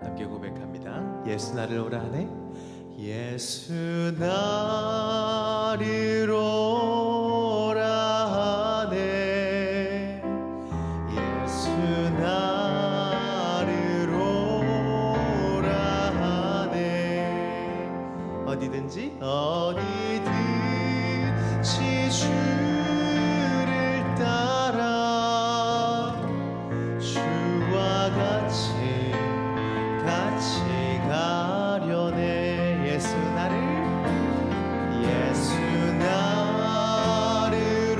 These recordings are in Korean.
함께 고백합니다. 예수 나를 오라 하네. 예수 나를 오라 하네. 예수 나를 오라 하네. 어디든지 주를 따라 주와 같이 가려네. 예수 나를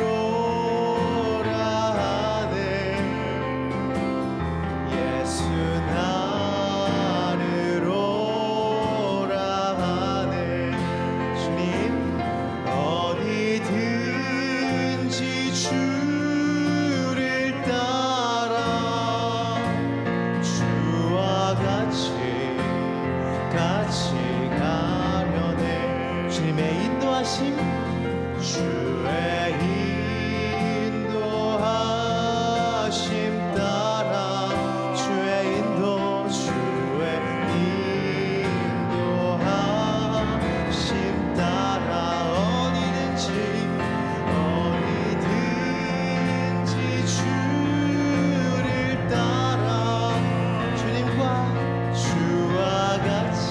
오라 하네. 예수 나를 오라 하네. 주님 어디든지 주를 따라 주와 같이 가려네. 주님의 인도하심, 주의 인도하심 따라 주의 인도하심 따라 어디든지 주를 따라 주님과 주와 같이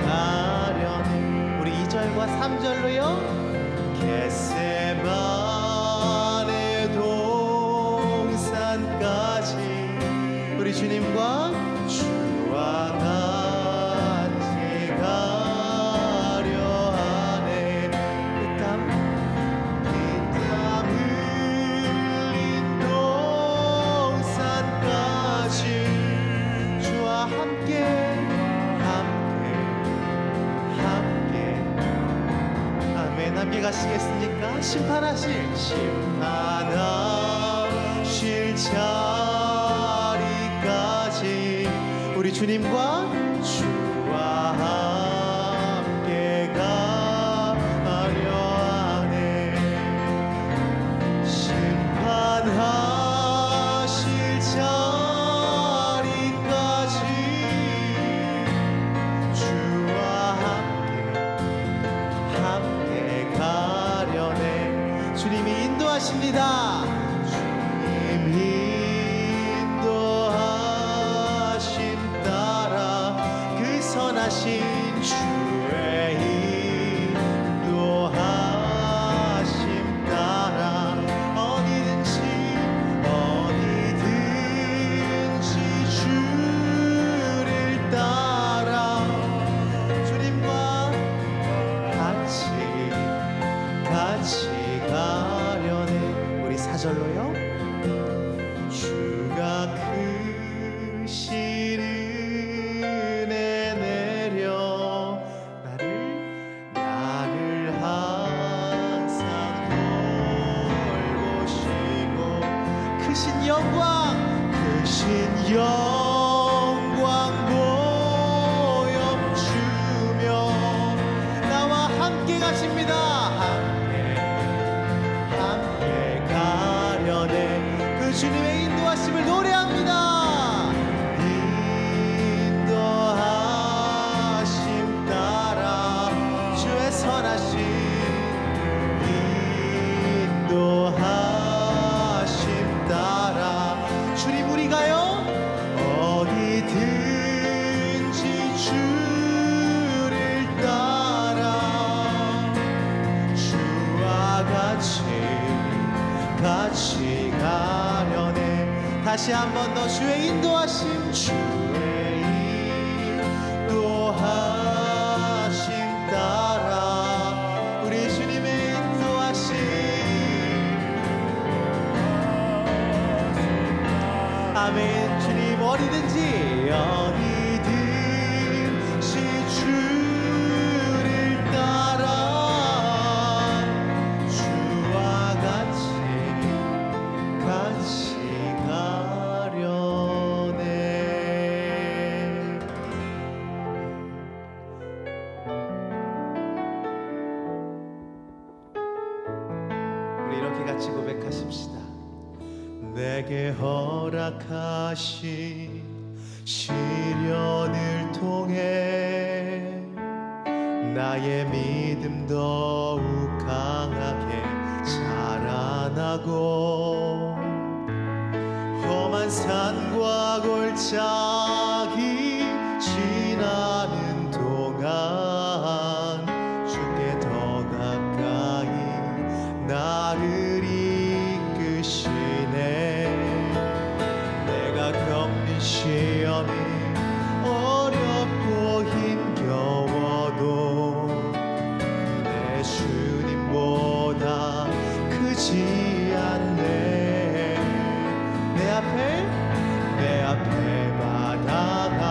가려네. 우리 2절과 3절로요. 겟세마네 동산까지 우리 주님과 주와 같이 가려 하네. 이 땀 흘린 동산까지 주와 함께 아멘. 함께 가시겠습니까? 심판하실 자리까지 우리 주님과 주와 함께 가려 하네. 심판하실 자리까지 주와 함께 가려네. 주님이 인도하십니다. 주님 인도하심 따라 그 선하신 주의 인도하심 따라 어디든지 주를 따라 주님과 같이 가려네. 우리 4절로요. 주가 크신 은혜 내려 나를 항상 돌보시고 크신 영광 보여주며 나와 함께 가십니다. 함께 가려네. 그 주님의 인도하심을 노래합니다. 인도하심 따라 주의 선하심 인도하심 따라 주님 우리가요 어디든지 주를 따라 주와 같이 가려네. 다시 한 번 더 주의 인도하심 따라 우리 주님의 인도하심 아멘. 주님 어디든지 주를 따라 주와 같이 가려네. 우리 이렇게 같이 고백하십시다. 내게 허락하신 시련을 통해 나의 믿음 더욱 강하게 자라나고 험한 산과 골짜기 지나는 동안 주께 더 가까이 나를 이끄시네. 내가 겪는 시험이 어렵고 힘겨워도 내 주님보다 크지 않네. 내 앞에 바다가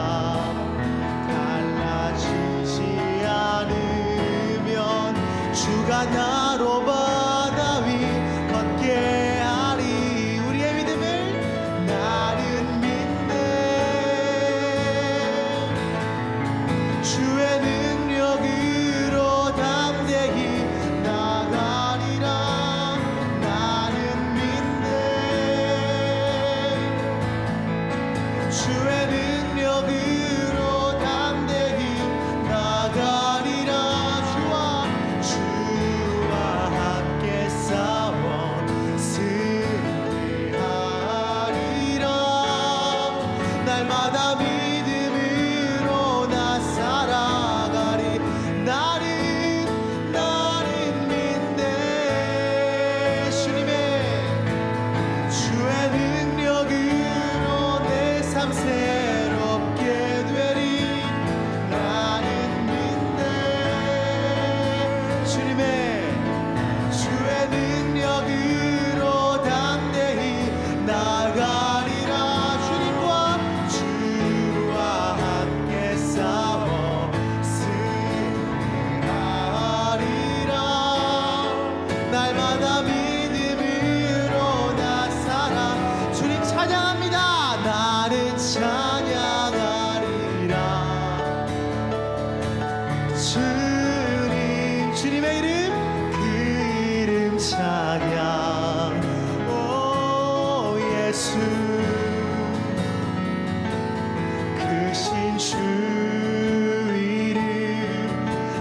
갈라지지 않으면 주가 나로 바다 위 걷게 하리. 우리의 믿음을 나는 믿네. 주의 능력으로 담대히 나가리라. 나는 믿네. 주의 능력으로 담대히 나가리라. 주와 함께 싸워 승리하리라. 날마다 믿음으로 나 살아가리. 나는 믿네. 주의 능력으로 내 삶 새롭게 되리. 나는 믿네. 주의 능력으로 담대히 나가리라. 주와 함께 싸워 승리하리라. 날마다 믿음으로 나 살아. 주님 찬양합니다. 나는 찬양하리라. 주님의 이름, 그 이름 찬양. 오 예수, 크신 주 이름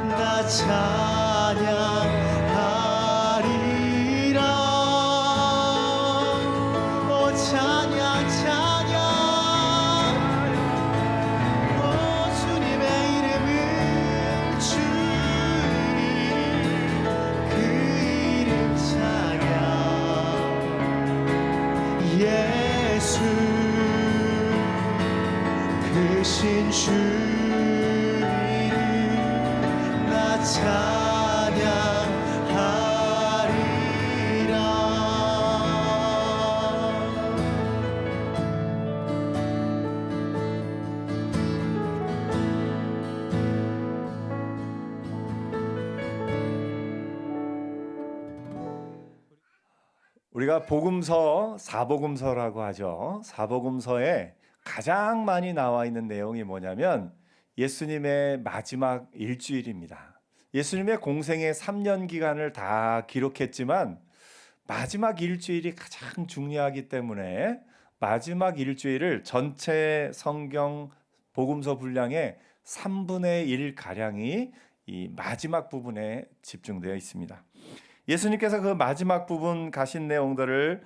나 찬양하리라. 오 찬양 찬양. 오 주님의 이름은 주님, 그 이름 찬양. 예수, 크신 주 이름 나 찬양하리라. 우리가 복음서, 사복음서라고 하죠. 사복음서에 가장 많이 나와 있는 내용이 뭐냐면 예수님의 마지막 일주일입니다. 예수님의 공생의 3년 기간을 다 기록했지만 마지막 일주일이 가장 중요하기 때문에 마지막 일주일을 전체 성경 복음서 분량의 3분의 1 가량이 이 마지막 부분에 집중되어 있습니다. 예수님께서 그 마지막 부분 가신 내용들을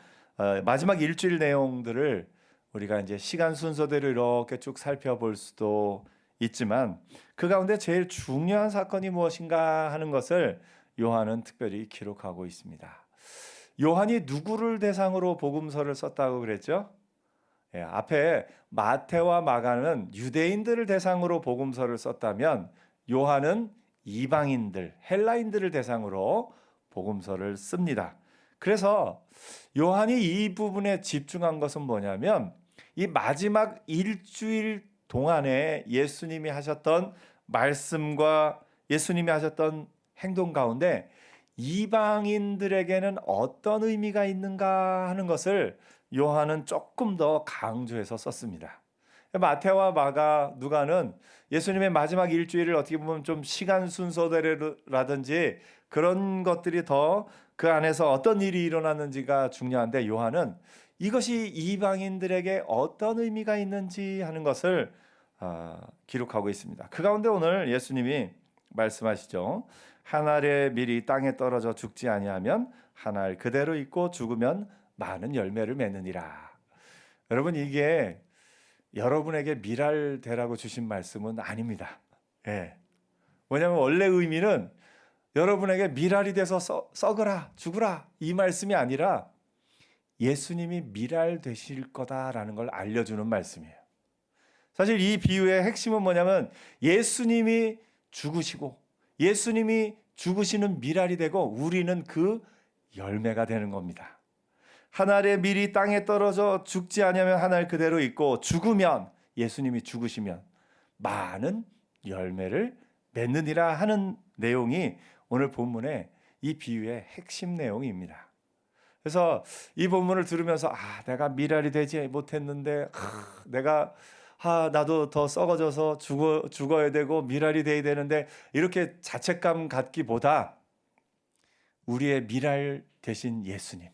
마지막 일주일 내용들을 우리가 이제 시간 순서대로 이렇게 쭉 살펴볼 수도 있지만 그 가운데 제일 중요한 사건이 무엇인가 하는 것을 요한은 특별히 기록하고 있습니다. 요한이 누구를 대상으로 복음서를 썼다고 그랬죠? 앞에 마태와 마가는 유대인들을 대상으로 복음서를 썼다면 요한은 이방인들, 헬라인들을 대상으로 복음서를 씁니다. 그래서 요한이 이 부분에 집중한 것은 뭐냐면 이 마지막 일주일 동안에 예수님이 하셨던 말씀과 예수님이 하셨던 행동 가운데 이방인들에게는 어떤 의미가 있는가 하는 것을 요한은 조금 더 강조해서 썼습니다. 마태와 마가, 누가는 예수님의 마지막 일주일을 어떻게 보면 좀 시간 순서대로라든지 그런 것들이 더 그 안에서 어떤 일이 일어났는지가 중요한데 요한은 이것이 이방인들에게 어떤 의미가 있는지 하는 것을 기록하고 있습니다. 그 가운데 오늘 예수님이 말씀하시죠. 한 알의 밀이 땅에 떨어져 죽지 아니하면 한 알 그대로 있고 죽으면 많은 열매를 맺느니라. 여러분, 이게 여러분에게 밀알 되라고 주신 말씀은 아닙니다. 예. 왜냐하면 원래 의미는 여러분에게 밀알이 돼서 썩어라 죽으라 이 말씀이 아니라 예수님이 밀알 되실 거다라는 걸 알려주는 말씀이에요. 사실 이 비유의 핵심은 뭐냐면 예수님이 죽으시고 예수님이 죽으시는 밀알이 되고 우리는 그 열매가 되는 겁니다. 한 알의 밀이 땅에 떨어져 죽지 않으면 한 알 그대로 있고 죽으면, 예수님이 죽으시면 많은 열매를 맺느니라 하는 내용이 오늘 본문의 이 비유의 핵심 내용입니다. 그래서 이 본문을 들으면서 내가 밀알이 되지 못했는데 내가 나도 더 썩어져서 죽어야 되고 밀알이 돼야 되는데 이렇게 자책감 갖기보다 우리의 밀알 되신 예수님,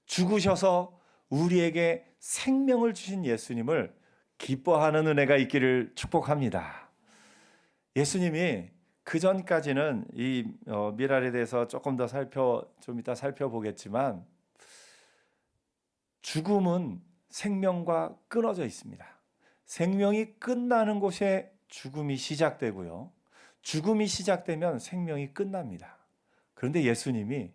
죽으셔서 우리에게 생명을 주신 예수님을 기뻐하는 은혜가 있기를 축복합니다. 예수님이 그 전까지는 이 밀알에 대해서 조금 더 좀 이따 살펴보겠지만 죽음은 생명과 끊어져 있습니다. 생명이 끝나는 곳에 죽음이 시작되고요. 죽음이 시작되면 생명이 끝납니다. 그런데 예수님이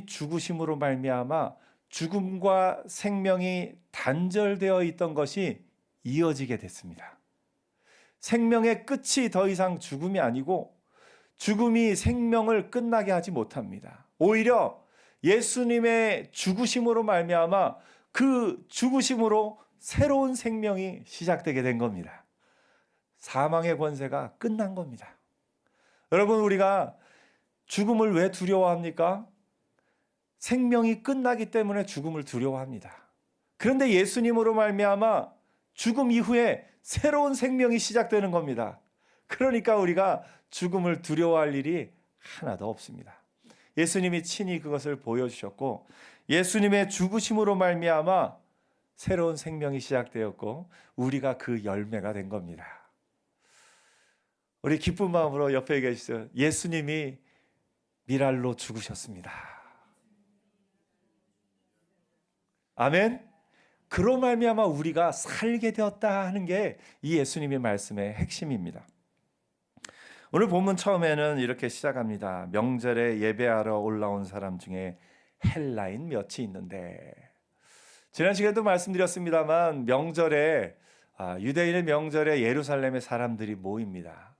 죽으심으로 말미암아 죽음과 생명이 단절되어 있던 것이 이어지게 됐습니다. 생명의 끝이 더 이상 죽음이 아니고 죽음이 생명을 끝나게 하지 못합니다. 오히려 예수님의 죽으심으로 말미암아 그 죽으심으로 새로운 생명이 시작되게 된 겁니다. 사망의 권세가 끝난 겁니다. 여러분, 우리가 죽음을 왜 두려워합니까? 생명이 끝나기 때문에 죽음을 두려워합니다. 그런데 예수님으로 말미암아 죽음 이후에 새로운 생명이 시작되는 겁니다. 그러니까 우리가 죽음을 두려워할 일이 하나도 없습니다. 예수님이 친히 그것을 보여주셨고 예수님의 죽으심으로 말미암아 새로운 생명이 시작되었고 우리가 그 열매가 된 겁니다. 우리 기쁜 마음으로 옆에 계시죠. 예수님이 밀알로 죽으셨습니다. 아멘. 그로 말미암아 우리가 살게 되었다 하는 게 이 예수님의 말씀의 핵심입니다. 오늘 본문 처음에는 이렇게 시작합니다. 명절에 예배하러 올라온 사람 중에 헬라인 몇이 있는데, 지난 시간에도 말씀드렸습니다만 명절에 유대인의 명절에 예루살렘에 사람들이 모입니다.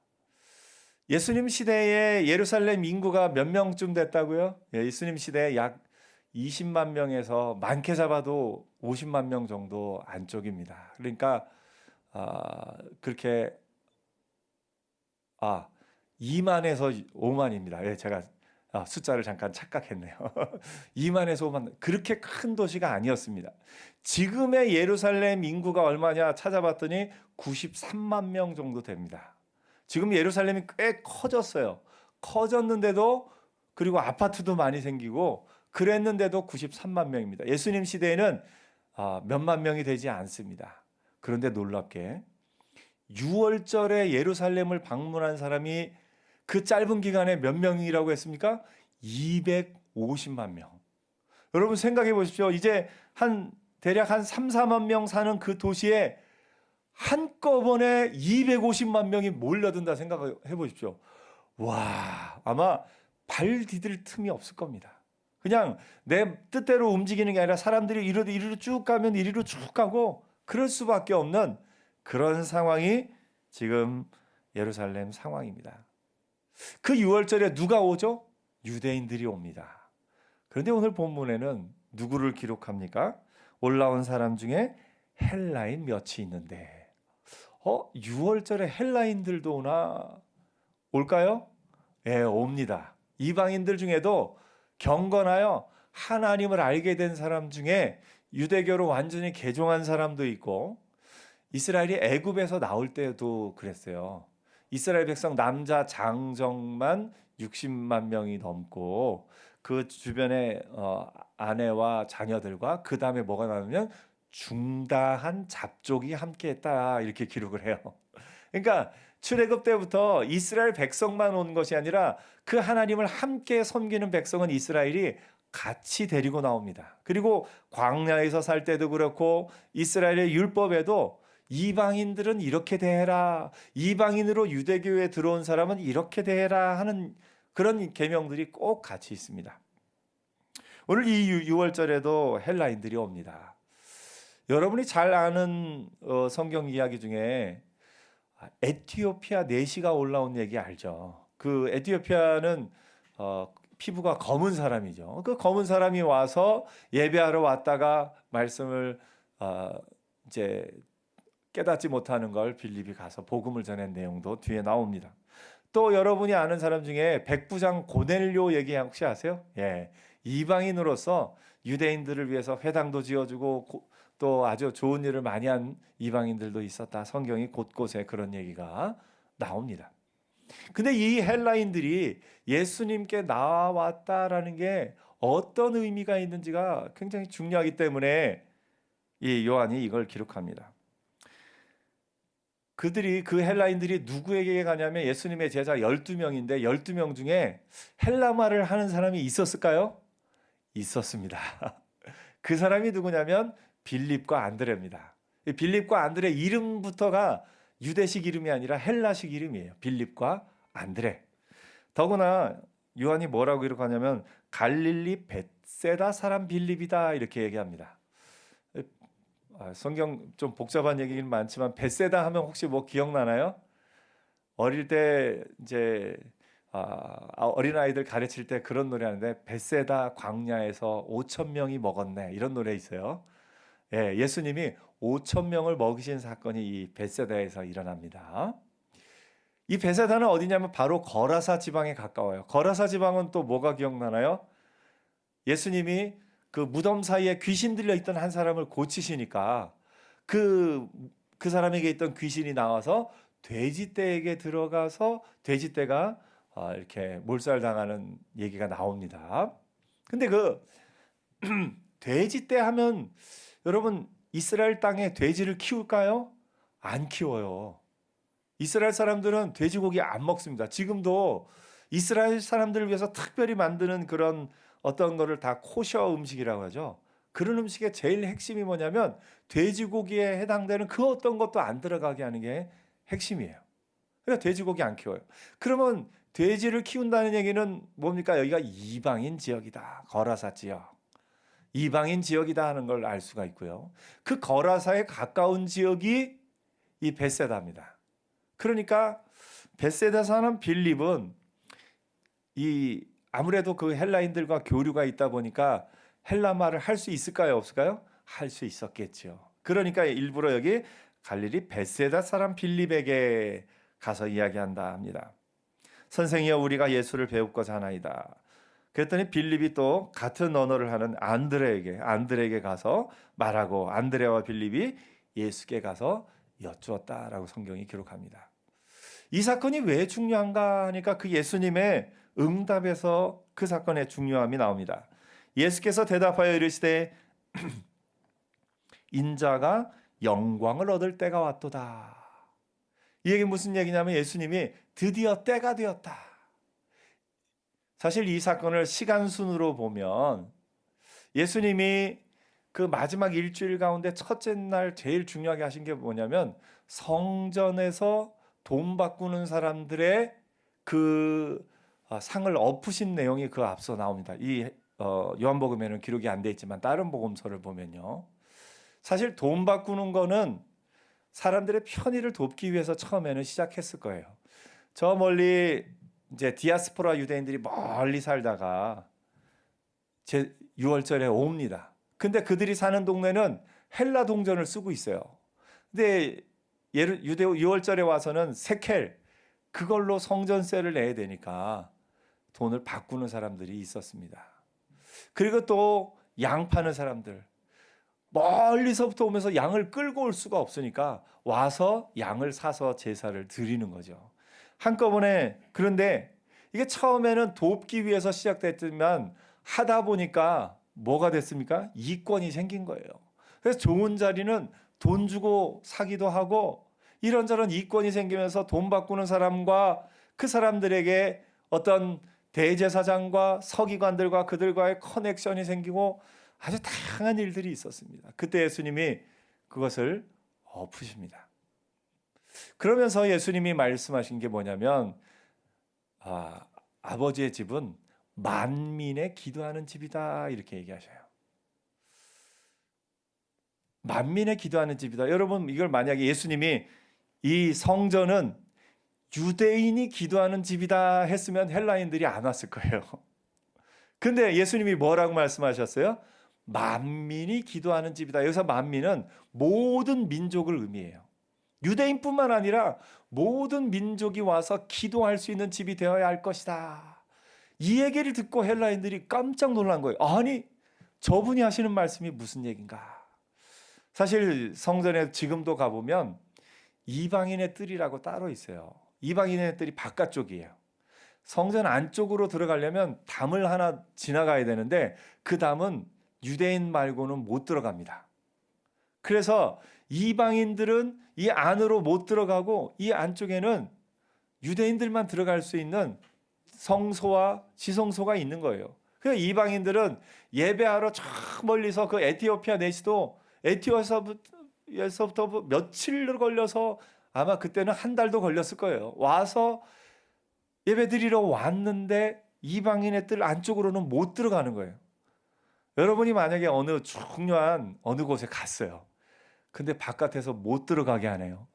예수님 시대에 예루살렘 인구가 몇 명쯤 됐다고요? 예수님 시대에 약 20만 명에서 많게 잡아도 50만 명 정도 안쪽입니다. 그러니까 그렇게 2만에서 5만입니다. 제가 숫자를 잠깐 착각했네요. 2만에서 5만, 그렇게 큰 도시가 아니었습니다. 지금의 예루살렘 인구가 얼마냐 찾아봤더니 93만 명 정도 됩니다. 지금 예루살렘이 꽤 커졌어요. 커졌는데도, 그리고 아파트도 많이 생기고 그랬는데도 93만 명입니다. 예수님 시대에는 몇만 명이 되지 않습니다. 그런데 놀랍게 6월절에 예루살렘을 방문한 사람이 그 짧은 기간에 몇 명이라고 했습니까? 250만 명. 여러분 생각해 보십시오. 이제 대략 한 3, 4만 명 사는 그 도시에 한꺼번에 250만 명이 몰려든다 생각해 보십시오. 와, 아마 발 디딜 틈이 없을 겁니다. 그냥 내 뜻대로 움직이는 게 아니라 사람들이 이리로 쭉 가면 이리로 쭉 가고 그럴 수밖에 없는 그런 상황이 지금 예루살렘 상황입니다. 그 6월절에 누가 오죠? 유대인들이 옵니다. 그런데 오늘 본문에는 누구를 기록합니까? 올라온 사람 중에 헬라인 몇이 있는데 6월절에 헬라인들도 오나? 올까요? 예, 옵니다. 이방인들 중에도 경건하여 하나님을 알게 된 사람 중에 유대교로 완전히 개종한 사람도 있고, 이스라엘이 애굽에서 나올 때도 그랬어요. 이스라엘 백성 남자 장정만 60만 명이 넘고 그 주변의 아내와 자녀들과 그 다음에 뭐가 나오면 중다한 잡족이 함께했다 이렇게 기록을 해요. 그러니까 출애굽 때부터 이스라엘 백성만 온 것이 아니라 그 하나님을 함께 섬기는 백성은 이스라엘이 같이 데리고 나옵니다. 그리고 광야에서 살 때도 그렇고 이스라엘의 율법에도 이방인들은 이렇게 대해라, 이방인으로 유대교에 들어온 사람은 이렇게 대해라 하는 그런 계명들이 꼭 같이 있습니다. 오늘 이 6월절에도 헬라인들이 옵니다. 여러분이 잘 아는 성경 이야기 중에 에티오피아 내시가 올라온 얘기 알죠? 그 에티오피아는 피부가 검은 사람이죠. 그 검은 사람이 와서 예배하러 왔다가 말씀을 이제 깨닫지 못하는 걸 빌립이 가서 복음을 전한 내용도 뒤에 나옵니다. 또 여러분이 아는 사람 중에 백부장 고넬료 얘기 혹시 아세요? 예, 이방인으로서 유대인들을 위해서 회당도 지어주고 또 아주 좋은 일을 많이 한 이방인들도 있었다. 성경이 곳곳에 그런 얘기가 나옵니다. 근데 이 헬라인들이 예수님께 나왔다라는 게 어떤 의미가 있는지가 굉장히 중요하기 때문에 이 요한이 이걸 기록합니다. 그 헬라인들이 누구에게 가냐면 예수님의 제자 12명인데 12명 중에 헬라말을 하는 사람이 있었을까요? 있었습니다. 그 사람이 누구냐면 빌립과 안드레입니다. 빌립과 안드레 이름부터가 유대식 이름이 아니라 헬라식 이름이에요. 빌립과 안드레. 더구나 요한이 뭐라고 기록하냐면 갈릴리 벳세다 사람 빌립이다 이렇게 얘기합니다. 성경 좀 복잡한 얘기는 많지만 벳세다 하면 혹시 뭐 기억나나요? 어릴 때 이제 어린아이들 가르칠 때 그런 노래 하는데 벳세다 광야에서 5천 명이 먹었네 이런 노래 있어요. 예, 예수님이 5천 명을 먹이신 사건이 이 벳세다에서 일어납니다. 이 벳세다는 어디냐면 바로 거라사 지방에 가까워요. 거라사 지방은 또 뭐가 기억나나요? 예수님이 그 무덤 사이에 귀신 들려 있던 한 사람을 고치시니까 그 사람에게 있던 귀신이 나와서 돼지떼에게 들어가서 돼지떼가 이렇게 몰살당하는 얘기가 나옵니다. 근데 그 돼지떼 하면 여러분 이스라엘 땅에 돼지를 키울까요? 안 키워요. 이스라엘 사람들은 돼지고기 안 먹습니다. 지금도 이스라엘 사람들을 위해서 특별히 만드는 그런 어떤 거를 다 코셔 음식이라고 하죠. 그런 음식의 제일 핵심이 뭐냐면 돼지고기에 해당되는 그 어떤 것도 안 들어가게 하는 게 핵심이에요. 그러니까 돼지고기 안 키워요. 그러면 돼지를 키운다는 얘기는 뭡니까? 여기가 이방인 지역이다. 거라사 지역. 이방인 지역이다 하는 걸 알 수가 있고요. 그 거라사에 가까운 지역이 이 벳세다입니다. 그러니까 벳세다 사는 빌립은 아무래도 그 헬라인들과 교류가 있다 보니까 헬라 말을 할 수 있을까요? 없을까요? 할 수 있었겠죠. 그러니까 일부러 여기 갈릴리 벳세다 사람 빌립에게 가서 이야기한다 합니다. 선생이여 우리가 예수를 배우고자 하나이다. 그랬더니 빌립이 또 같은 언어를 하는 안드레에게 가서 말하고 안드레와 빌립이 예수께 가서 여쭈었다라고 성경이 기록합니다. 이 사건이 왜 중요한가 하니까 그 예수님의 응답에서 그 사건의 중요함이 나옵니다. 예수께서 대답하여 이르시되 인자가 영광을 얻을 때가 왔도다. 이 얘기 무슨 얘기냐면 예수님이 드디어 때가 되었다. 사실 이 사건을 시간 순으로 보면 예수님이 그 마지막 일주일 가운데 첫째 날 제일 중요하게 하신 게 뭐냐면 성전에서 돈 바꾸는 사람들의 그 상을 엎으신 내용이 그 앞서 나옵니다. 이 요한복음에는 기록이 안 돼 있지만 다른 복음서를 보면요. 사실 돈 바꾸는 거는 사람들의 편의를 돕기 위해서 처음에는 시작했을 거예요. 저 멀리 이제 디아스포라 유대인들이 멀리 살다가 제 6월절에 옵니다. 근데 그들이 사는 동네는 헬라 동전을 쓰고 있어요. 근데 유대 6월절에 와서는 세켈 그걸로 성전세를 내야 되니까 돈을 바꾸는 사람들이 있었습니다. 그리고 또 양 파는 사람들 멀리서부터 오면서 양을 끌고 올 수가 없으니까 와서 양을 사서 제사를 드리는 거죠. 한꺼번에. 그런데 이게 처음에는 돕기 위해서 시작됐지만 하다 보니까 뭐가 됐습니까? 이권이 생긴 거예요. 그래서 좋은 자리는 돈 주고 사기도 하고 이런저런 이권이 생기면서 돈 바꾸는 사람과 그 사람들에게 어떤 대제사장과 서기관들과 그들과의 커넥션이 생기고 아주 다양한 일들이 있었습니다. 그때 예수님이 그것을 엎으십니다. 그러면서 예수님이 말씀하신 게 뭐냐면 아버지의 집은 만민의 기도하는 집이다 이렇게 얘기하셔요. 만민의 기도하는 집이다. 여러분 이걸 만약에 예수님이 이 성전은 유대인이 기도하는 집이다 했으면 헬라인들이 안 왔을 거예요. 근데 예수님이 뭐라고 말씀하셨어요? 만민이 기도하는 집이다. 여기서 만민은 모든 민족을 의미해요. 유대인뿐만 아니라 모든 민족이 와서 기도할 수 있는 집이 되어야 할 것이다. 이 얘기를 듣고 헬라인들이 깜짝 놀란 거예요. 아니, 저분이 하시는 말씀이 무슨 얘긴가? 사실 성전에 지금도 가보면 이방인의 뜰이라고 따로 있어요. 이방인의 뜰이 바깥쪽이에요. 성전 안쪽으로 들어가려면 담을 하나 지나가야 되는데 그 담은 유대인 말고는 못 들어갑니다. 그래서 이방인들은 이 안으로 못 들어가고 이 안쪽에는 유대인들만 들어갈 수 있는 성소와 지성소가 있는 거예요. 그래서 이방인들은 예배하러 저 멀리서 그 에티오피아 내시도 에티오피아에서부터 며칠 걸려서 아마 그때는 한 달도 걸렸을 거예요. 와서 예배드리러 왔는데 이방인의 뜰 안쪽으로는 못 들어가는 거예요. 여러분이 만약에 어느 중요한 어느 곳에 갔어요. 근데 바깥에서 못 들어가게 하네요.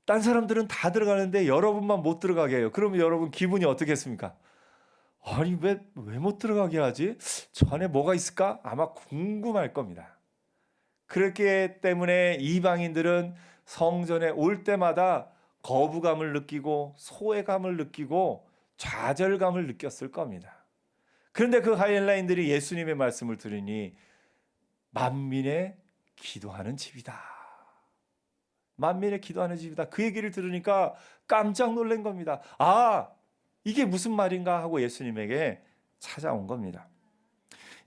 딴 사람들은 다 들어가는데 여러분만 못 들어가게 해요. 그러면 여러분 기분이 어떻겠습니까? 아니 왜 못 들어가게 하지? 저 안에 뭐가 있을까? 아마 궁금할 겁니다. 그렇기 때문에 이방인들은 성전에 올 때마다 거부감을 느끼고 소외감을 느끼고 좌절감을 느꼈을 겁니다. 그런데 그 헬라인들이 예수님의 말씀을 들으니 만민의 기도하는 집이다. 만민의 기도하는 집이다. 그 얘기를 들으니까 깜짝 놀란 겁니다. 아, 이게 무슨 말인가 하고 예수님에게 찾아온 겁니다.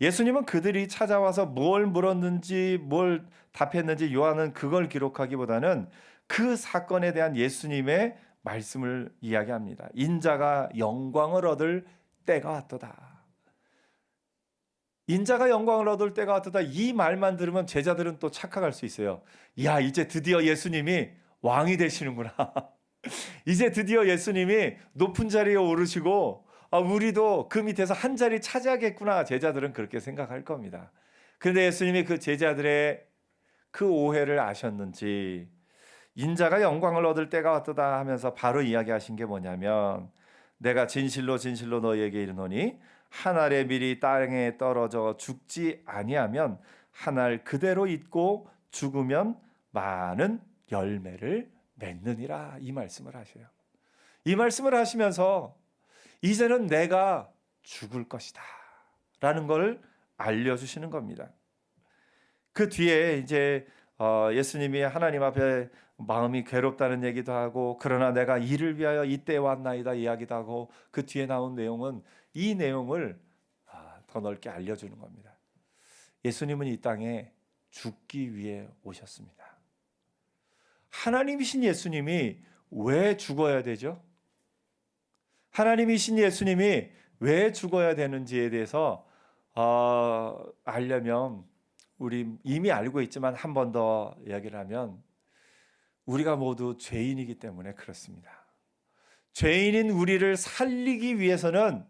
예수님은 그들이 찾아와서 뭘 물었는지 뭘 답했는지 요한은 그걸 기록하기보다는 그 사건에 대한 예수님의 말씀을 이야기합니다. 인자가 영광을 얻을 때가 왔도다. 인자가 영광을 얻을 때가 왔도다. 이 말만 들으면 제자들은 또 착각할 수 있어요. 야, 이제 드디어 예수님이 왕이 되시는구나. 이제 드디어 예수님이 높은 자리에 오르시고 우리도 그 밑에서 한 자리 차지하겠구나. 제자들은 그렇게 생각할 겁니다. 그런데 예수님이 그 제자들의 그 오해를 아셨는지 인자가 영광을 얻을 때가 왔도다 하면서 바로 이야기하신 게 뭐냐면 내가 진실로 진실로 너희에게 이르노니 한 알의 밀이 땅에 떨어져 죽지 아니하면 한 알 그대로 있고 죽으면 많은 열매를 맺느니라. 이 말씀을 하셔요. 이 말씀을 하시면서 이제는 내가 죽을 것이다 라는 걸 알려주시는 겁니다. 그 뒤에 이제 예수님이 하나님 앞에 마음이 괴롭다는 얘기도 하고 그러나 내가 이를 위하여 이때 왔나이다 이야기도 하고 그 뒤에 나온 내용은 이 내용을 더 넓게 알려주는 겁니다. 예수님은 이 땅에 죽기 위해 오셨습니다. 하나님이신 예수님이 왜 죽어야 되죠? 하나님이신 예수님이 왜 죽어야 되는지에 대해서 알려면 우리 이미 알고 있지만 한 번 더 이야기를 하면 우리가 모두 죄인이기 때문에 그렇습니다. 죄인인 우리를 살리기 위해서는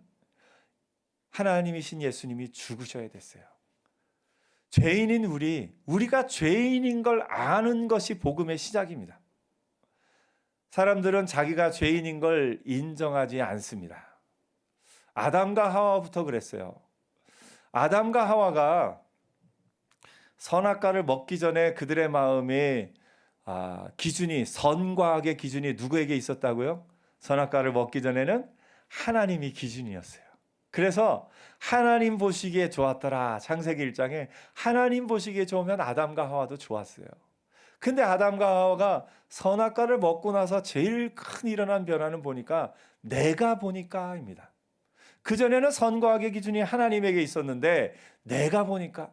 하나님이신 예수님이 죽으셔야 됐어요. 죄인인 우리가 죄인인 걸 아는 것이 복음의 시작입니다. 사람들은 자기가 죄인인 걸 인정하지 않습니다. 아담과 하와부터 그랬어요. 아담과 하와가 선악과를 먹기 전에 그들의 마음에 기준이 선과 악의 기준이 누구에게 있었다고요? 선악과를 먹기 전에는 하나님이 기준이었어요. 그래서 하나님 보시기에 좋았더라. 창세기 1장에 하나님 보시기에 좋으면 아담과 하와도 좋았어요. 근데 아담과 하와가 선악과를 먹고 나서 제일 큰 일어난 변화는 보니까 내가 보니까입니다. 그전에는 선과 악의 기준이 하나님에게 있었는데 내가 보니까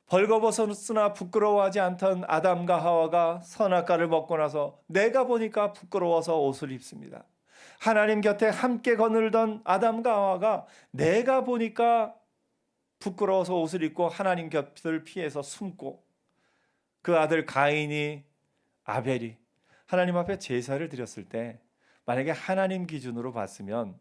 벌거벗었으나 부끄러워하지 않던 아담과 하와가 선악과를 먹고 나서 내가 보니까 부끄러워서 옷을 입습니다. 하나님 곁에 함께 거닐던 아담과 하와가 내가 보니까 부끄러워서 옷을 입고 하나님 곁을 피해서 숨고, 그 아들 가인이, 아벨이 하나님 앞에 제사를 드렸을 때 만약에 하나님 기준으로 봤으면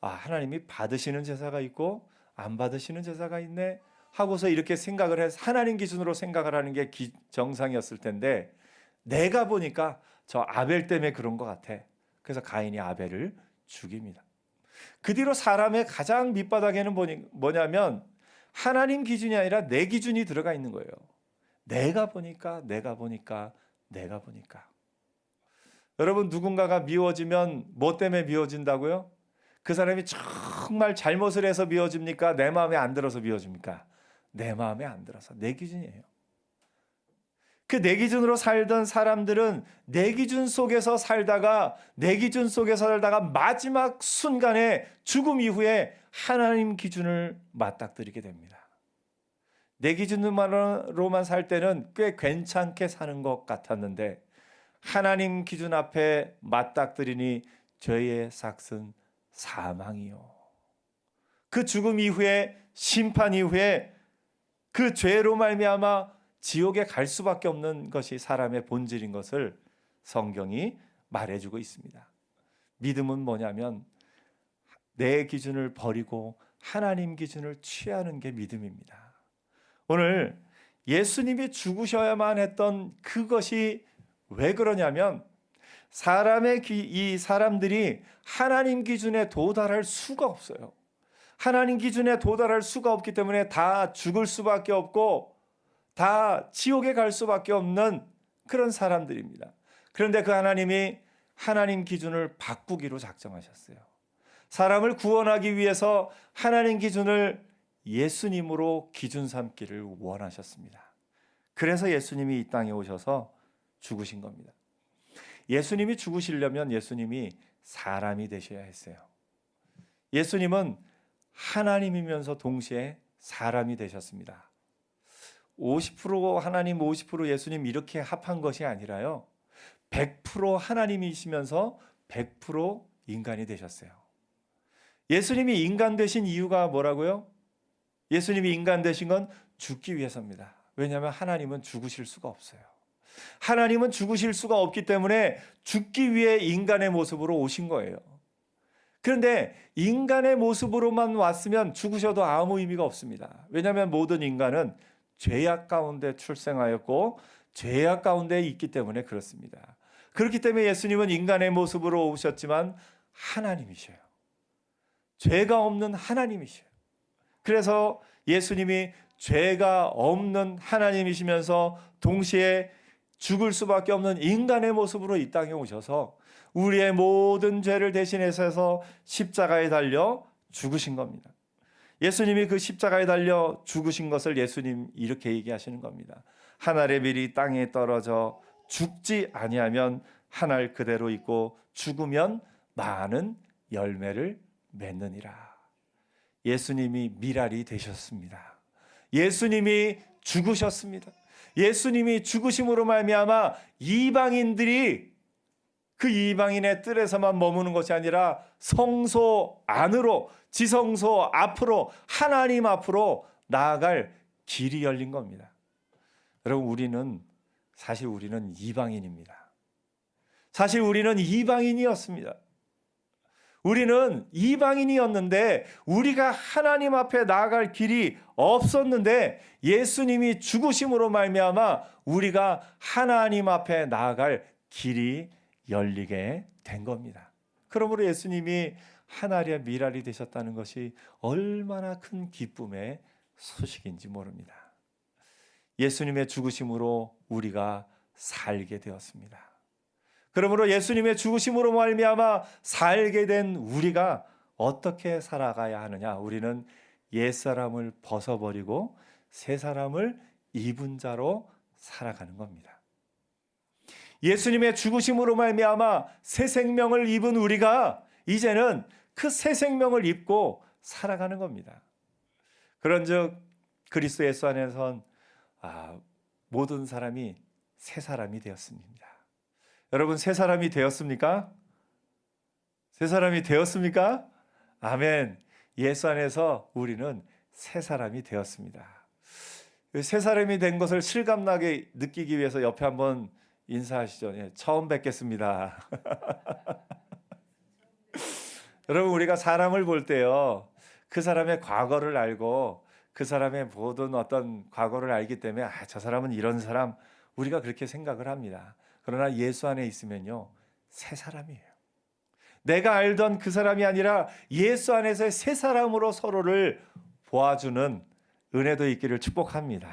하나님이 받으시는 제사가 있고 안 받으시는 제사가 있네 하고서 이렇게 생각을 해서 하나님 기준으로 생각을 하는 게 정상이었을 텐데, 내가 보니까 저 아벨 때문에 그런 것 같아. 그래서 가인이 아벨을 죽입니다. 그 뒤로 사람의 가장 밑바닥에는 뭐냐면 하나님 기준이 아니라 내 기준이 들어가 있는 거예요. 내가 보니까. 여러분, 누군가가 미워지면 뭐 때문에 미워진다고요? 그 사람이 정말 잘못을 해서 미워집니까? 내 마음에 안 들어서 미워집니까? 내 마음에 안 들어서. 내 기준이에요. 그 내 기준으로 살던 사람들은 내 기준 속에서 살다가 마지막 순간에 죽음 이후에 하나님 기준을 맞닥뜨리게 됩니다. 내 기준으로만 살 때는 꽤 괜찮게 사는 것 같았는데 하나님 기준 앞에 맞닥뜨리니 죄의 삭은 사망이요. 그 죽음 이후에, 심판 이후에 그 죄로 말미암아 지옥에 갈 수밖에 없는 것이 사람의 본질인 것을 성경이 말해주고 있습니다. 믿음은 뭐냐면 내 기준을 버리고 하나님 기준을 취하는 게 믿음입니다. 오늘 예수님이 죽으셔야만 했던 그것이 왜 그러냐면 이 사람들이 하나님 기준에 도달할 수가 없어요. 하나님 기준에 도달할 수가 없기 때문에 다 죽을 수밖에 없고 다 지옥에 갈 수밖에 없는 그런 사람들입니다. 그런데 그 하나님이 하나님 기준을 바꾸기로 작정하셨어요. 사람을 구원하기 위해서 하나님 기준을 예수님으로 기준 삼기를 원하셨습니다. 그래서 예수님이 이 땅에 오셔서 죽으신 겁니다. 예수님이 죽으시려면 예수님이 사람이 되셔야 했어요. 예수님은 하나님이면서 동시에 사람이 되셨습니다. 50% 하나님, 50% 예수님 이렇게 합한 것이 아니라요, 100% 하나님이시면서 100% 인간이 되셨어요. 예수님이 인간 되신 이유가 뭐라고요? 예수님이 인간 되신 건 죽기 위해서입니다. 왜냐하면 하나님은 죽으실 수가 없어요. 하나님은 죽으실 수가 없기 때문에 죽기 위해 인간의 모습으로 오신 거예요. 그런데 인간의 모습으로만 왔으면 죽으셔도 아무 의미가 없습니다. 왜냐하면 모든 인간은 죄악 가운데 출생하였고 죄악 가운데 있기 때문에 그렇습니다. 그렇기 때문에 예수님은 인간의 모습으로 오셨지만 하나님이셔요. 죄가 없는 하나님이셔요. 그래서 예수님이 죄가 없는 하나님이시면서 동시에 죽을 수밖에 없는 인간의 모습으로 이 땅에 오셔서 우리의 모든 죄를 대신해서 십자가에 달려 죽으신 겁니다. 예수님이 그 십자가에 달려 죽으신 것을 예수님 이렇게 얘기하시는 겁니다. 한 알의 밀이 땅에 떨어져 죽지 아니하면 한 알 그대로 있고 죽으면 많은 열매를 맺느니라. 예수님이 밀알이 되셨습니다. 예수님이 죽으셨습니다. 예수님이 죽으심으로 말미암아 이방인들이 그 이방인의 뜰에서만 머무는 것이 아니라 성소 안으로, 지성소 앞으로, 하나님 앞으로 나아갈 길이 열린 겁니다. 여러분, 사실 우리는 이방인입니다. 사실 우리는 이방인이었습니다. 우리는 이방인이었는데 우리가 하나님 앞에 나아갈 길이 없었는데 예수님이 죽으심으로 말미암아 우리가 하나님 앞에 나아갈 길이 열리게 된 겁니다. 그러므로 예수님이 한 알의 밀알이 되셨다는 것이 얼마나 큰 기쁨의 소식인지 모릅니다. 예수님의 죽으심으로 우리가 살게 되었습니다. 그러므로 예수님의 죽으심으로 말미암아 살게 된 우리가 어떻게 살아가야 하느냐? 우리는 옛사람을 벗어버리고 새 사람을 입은 자로 살아가는 겁니다. 예수님의 죽으심으로 말미암아 새 생명을 입은 우리가 이제는 그 새 생명을 입고 살아가는 겁니다. 그런즉 그리스도 예수 안에선 모든 사람이 새 사람이 되었습니다. 여러분 새 사람이 되었습니까? 새 사람이 되었습니까? 아멘. 예수 안에서 우리는 새 사람이 되었습니다. 새 사람이 된 것을 실감나게 느끼기 위해서 옆에 한번 인사하시죠. 예, 처음 뵙겠습니다. 여러분 우리가 사람을 볼 때요, 그 사람의 과거를 알고 그 사람의 모든 어떤 과거를 알기 때문에 저 사람은 이런 사람, 우리가 그렇게 생각을 합니다. 그러나 예수 안에 있으면요, 새 사람이에요. 내가 알던 그 사람이 아니라 예수 안에서의 새 사람으로 서로를 보아주는 은혜도 있기를 축복합니다.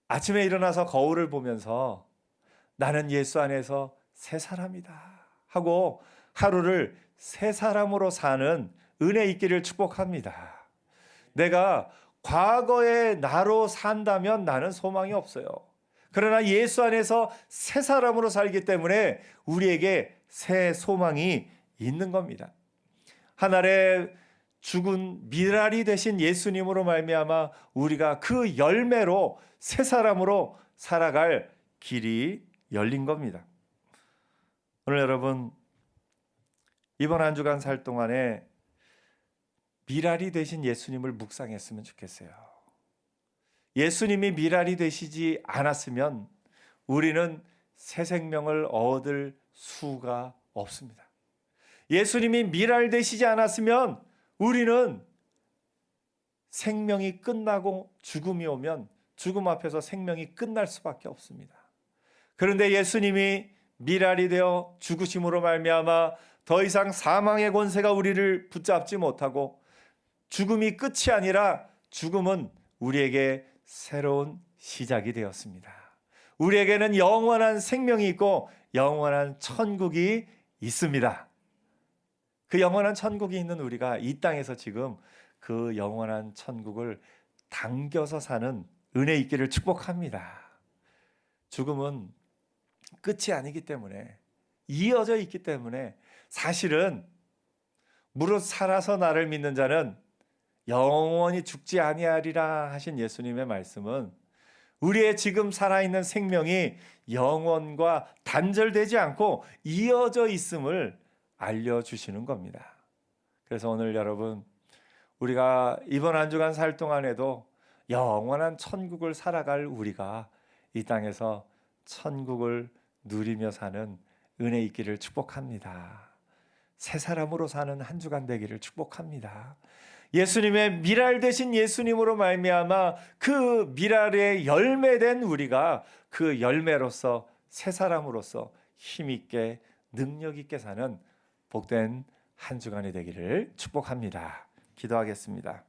아침에 일어나서 거울을 보면서 나는 예수 안에서 새 사람이다 하고 하루를 새 사람으로 사는 은혜 있기를 축복합니다. 내가 과거의 나로 산다면 나는 소망이 없어요. 그러나 예수 안에서 새 사람으로 살기 때문에 우리에게 새 소망이 있는 겁니다. 하늘에 죽은 미랄이 되신 예수님으로 말미암아 우리가 그 열매로 새 사람으로 살아갈 길이 열린 겁니다. 오늘 여러분 이번 한 주간 살 동안에 미랄이 되신 예수님을 묵상했으면 좋겠어요. 예수님이 미랄이 되시지 않았으면 우리는 새 생명을 얻을 수가 없습니다. 예수님이 미랄 되시지 않았으면 우리는 생명이 끝나고 죽음이 오면 죽음 앞에서 생명이 끝날 수밖에 없습니다. 그런데 예수님이 미랄이 되어 죽으심으로 말미암아 더 이상 사망의 권세가 우리를 붙잡지 못하고 죽음이 끝이 아니라 죽음은 우리에게 새로운 시작이 되었습니다. 우리에게는 영원한 생명이 있고 영원한 천국이 있습니다. 그 영원한 천국이 있는 우리가 이 땅에서 지금 그 영원한 천국을 당겨서 사는 은혜 있기를 축복합니다. 죽음은 끝이 아니기 때문에, 이어져 있기 때문에 사실은 무릇 살아서 나를 믿는 자는 영원히 죽지 아니하리라 하신 예수님의 말씀은 우리의 지금 살아있는 생명이 영원과 단절되지 않고 이어져 있음을 알려주시는 겁니다. 그래서 오늘 여러분 우리가 이번 한 주간 살 동안에도 영원한 천국을 살아갈 우리가 이 땅에서 천국을 누리며 사는 은혜 있기를 축복합니다. 새 사람으로 사는 한 주간 되기를 축복합니다. 예수님의 미랄 되신 예수님으로 말미암아 그 미랄의 열매된 우리가 그 열매로서 새 사람으로서 힘있게 능력 있게 사는 복된 한 주간이 되기를 축복합니다. 기도하겠습니다.